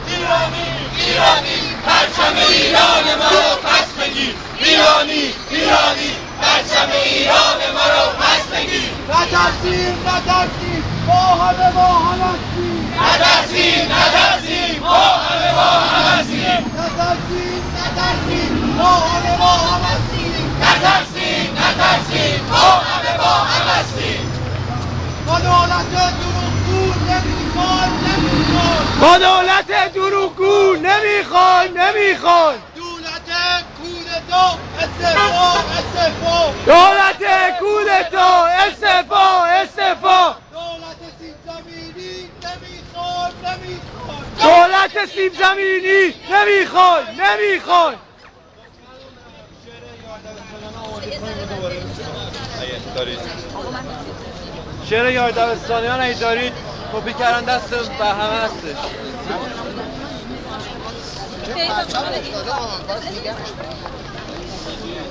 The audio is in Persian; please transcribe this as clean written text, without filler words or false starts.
ایرانی ایرانی پرچم ایران ما رو پس بگیر. ایرانی ایرانی پرچم ایران ما رو پس بگیر. نترسیم نترسیم ما همه هستیم. نترسیم نترسیم ما همه هستیم. نترسیم نترسیم ما همه هستیم. نترسیم نترسیم ما همه هستیم. ما دولت دروغگو نمیخوایم. ما دولت دروغگو نمیخوایم. دولت کودتا استعفا استعفا. دولت کودتا استعفا. دولت سیب زمینی نمیخوایم. دولت سیب زمینی نمیخوایم. شعر یار دبستانیان اگه دارید کپی کردن دست به همه هستش.